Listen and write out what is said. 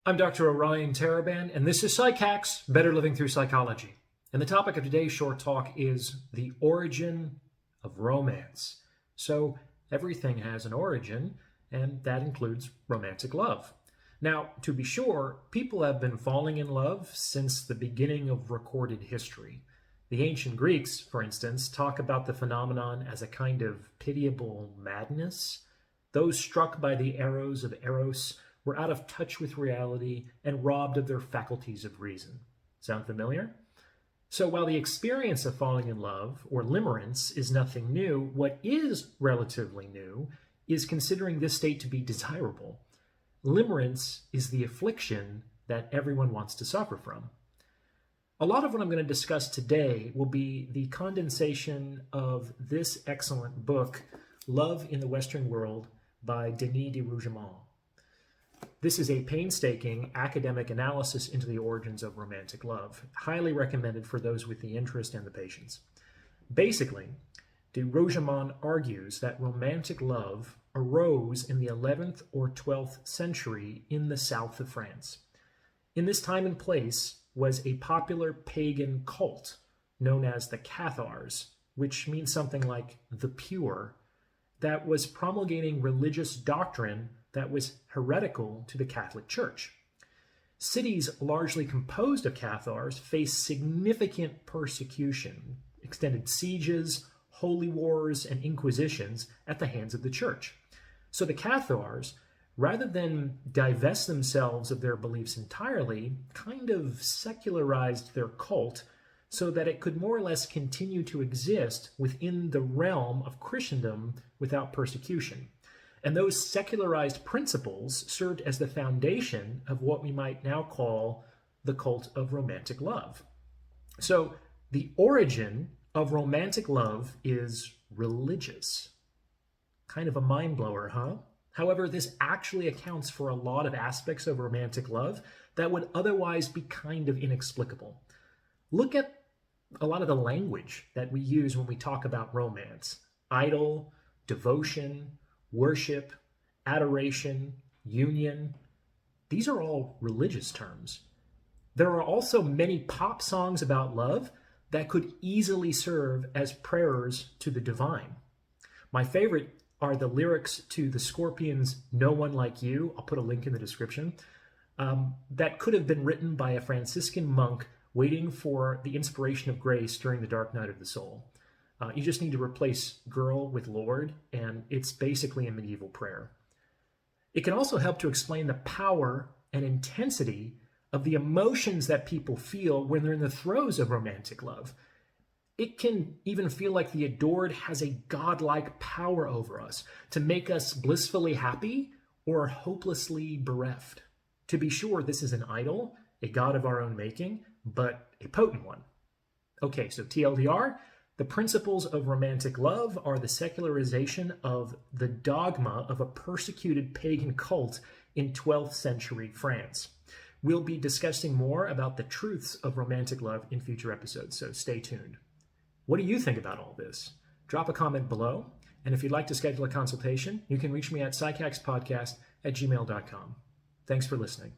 I'm Dr. Orion Taraban, and this is Psychacks, Better Living Through Psychology. And the topic of today's short talk is the origin of romance. So everything has an origin, and that includes romantic love. Now, to be sure, people have been falling in love since the beginning of recorded history. The ancient Greeks, for instance, talk about the phenomenon as a kind of pitiable madness. Those struck by the arrows of Eros were out of touch with reality and robbed of their faculties of reason. Sound familiar? So while the experience of falling in love, or limerence, is nothing new, what is relatively new is considering this state to be desirable. Limerence is the affliction that everyone wants to suffer from. A lot of what I'm going to discuss today will be the condensation of this excellent book, Love in the Western World, by Denis de Rougemont. This is a painstaking academic analysis into the origins of romantic love, highly recommended for those with the interest and the patience. Basically, de Rougemont argues that romantic love arose in the 11th or 12th century in the south of France. In this time and place was a popular pagan cult known as the Cathars, which means something like the pure, that was promulgating religious doctrine that was heretical to the Catholic Church. Cities largely composed of Cathars faced significant persecution, extended sieges, holy wars, and inquisitions at the hands of the Church. So the Cathars, rather than divest themselves of their beliefs entirely, kind of secularized their cult so that it could more or less continue to exist within the realm of Christendom without persecution. And those secularized principles served as the foundation of what we might now call the cult of romantic love. So the origin of romantic love is religious. Kind of a mind blower, huh? However, this actually accounts for a lot of aspects of romantic love that would otherwise be kind of inexplicable. Look at a lot of the language that we use when we talk about romance. Idol, devotion, worship, adoration, union. These are all religious terms. There are also many pop songs about love that could easily serve as prayers to the divine. My favorite are the lyrics to the Scorpions' No One Like You. I'll put a link in the description. That could have been written by a Franciscan monk waiting for the inspiration of grace during the dark night of the soul. You just need to replace girl with Lord, and it's basically a medieval prayer. It can also help to explain the power and intensity of the emotions that people feel when they're in the throes of romantic love. It can even feel like the adored has a godlike power over us to make us blissfully happy or hopelessly bereft. To be sure, this is an idol, a god of our own making, but a potent one. Okay, so TLDR, the principles of romantic love are the secularization of the dogma of a persecuted pagan cult in 12th century France. We'll be discussing more about the truths of romantic love in future episodes, so stay tuned. What do you think about all this? Drop a comment below, and if you'd like to schedule a consultation, you can reach me at psychackspodcast@gmail.com. Thanks for listening.